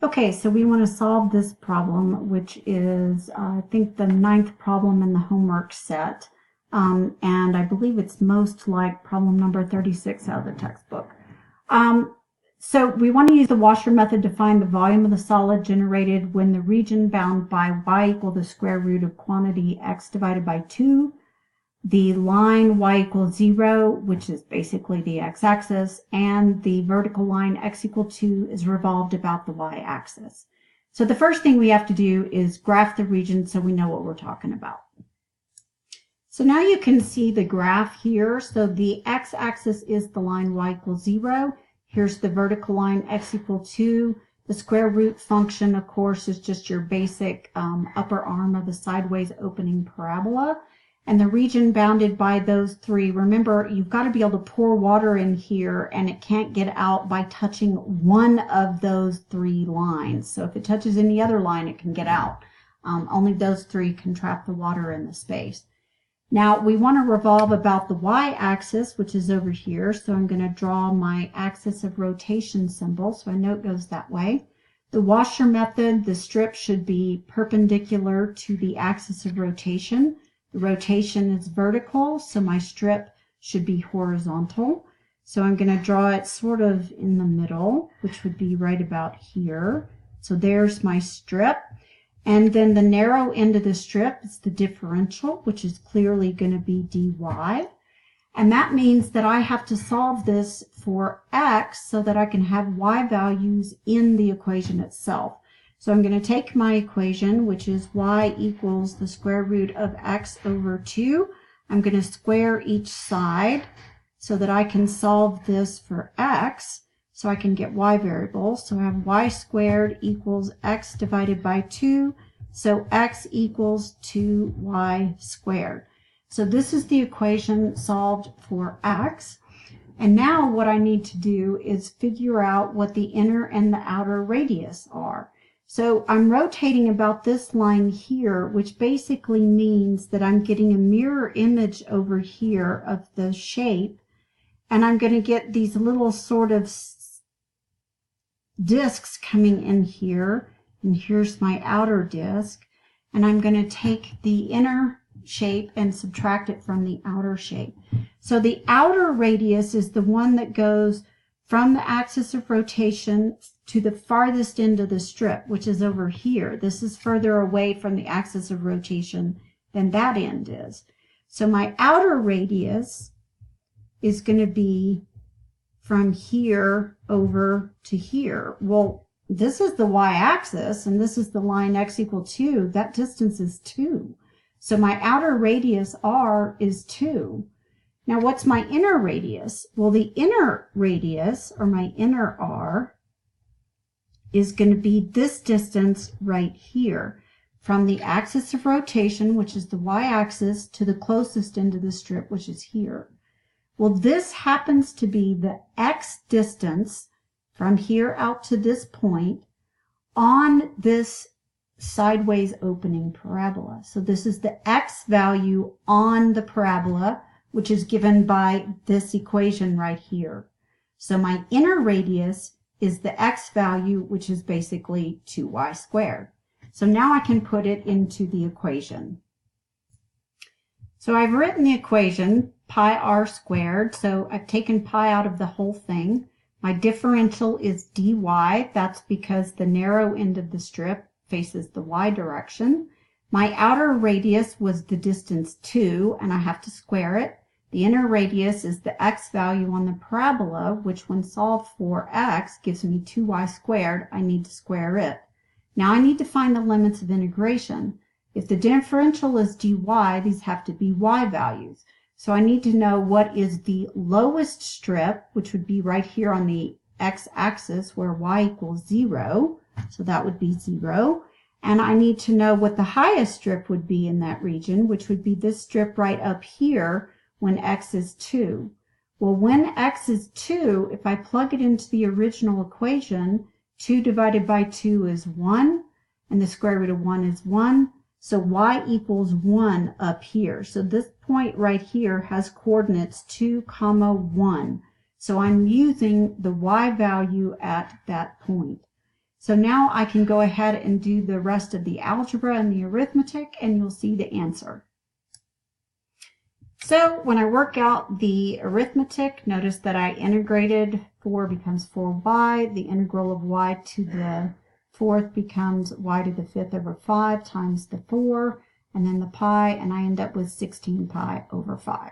Okay, so we want to solve this problem, which is, I think, the 9th problem in the homework set. And I believe it's most like problem number 36 out of the textbook. So we want to use the washer method to find the volume of the solid generated when the region bound by y equal the square root of quantity x divided by 2, the line y equals 0, which is basically the x-axis, and the vertical line x equal 2 is revolved about the y-axis. So the first thing we have to do is graph the region so we know what we're talking about. So now you can see the graph here. So the x-axis is the line y equals 0. Here's the vertical line x equal 2. The square root function, of course, is just your basic upper arm of a sideways opening parabola. And the region bounded by those three, remember, you've got to be able to pour water in here, and it can't get out by touching one of those three lines. So if it touches any other line, it can get out. Only those three can trap the water in the space. Now, we want to revolve about the y-axis, which is over here. So I'm going to draw my axis of rotation symbol. So I know it goes that way. The washer method, the strip should be perpendicular to the axis of rotation. The rotation is vertical, so my strip should be horizontal. So I'm going to draw it sort of in the middle, which would be right about here. So there's my strip. And then the narrow end of the strip is the differential, which is clearly going to be dy. And that means that I have to solve this for x so that I can have y values in the equation itself. So I'm going to take my equation, which is y equals the square root of x over 2. I'm going to square each side so that I can solve this for x, so I can get y variables. So I have y squared equals x divided by 2, so x equals 2y squared. So this is the equation solved for x. And now what I need to do is figure out what the inner and the outer radius are. So I'm rotating about this line here, which basically means that I'm getting a mirror image over here of the shape, and I'm going to get these little sort of discs coming in here, and here's my outer disc, and I'm going to take the inner shape and subtract it from the outer shape. So the outer radius is the one that goes from the axis of rotation to the farthest end of the strip, which is over here. This is further away from the axis of rotation than that end is. So my outer radius is going to be from here over to here. Well, this is the y-axis, and this is the line x equal 2. That distance is 2. So my outer radius r is 2. Now, what's my inner radius? Well, the inner radius, or my inner r, is going to be this distance right here, from the axis of rotation, which is the y-axis, to the closest end of the strip, which is here. Well, this happens to be the x distance from here out to this point on this sideways opening parabola. So this is the x value on the parabola, which is given by this equation right here. So my inner radius is the x value, which is basically 2y squared. So now I can put it into the equation. So I've written the equation, pi r squared. So I've taken pi out of the whole thing. My differential is dy. That's because the narrow end of the strip faces the y direction. My outer radius was the distance 2, and I have to square it. The inner radius is the x value on the parabola, which when solved for x gives me 2y squared. I need to square it. Now I need to find the limits of integration. If the differential is dy, these have to be y values. So I need to know what is the lowest strip, which would be right here on the x-axis where y equals 0. So that would be 0. And I need to know what the highest strip would be in that region, which would be this strip right up here when x is 2. Well, when x is 2, if I plug it into the original equation, 2 divided by 2 is 1, and the square root of 1 is 1. So y equals 1 up here. So this point right here has coordinates 2, 1. So I'm using the y value at that point. So now I can go ahead and do the rest of the algebra and the arithmetic, and you'll see the answer. So when I work out the arithmetic, notice that I integrated 4 becomes 4y. The integral of y to the 4th becomes y to the 5th over 5 times the 4, and then the pi, and I end up with 16 pi over 5.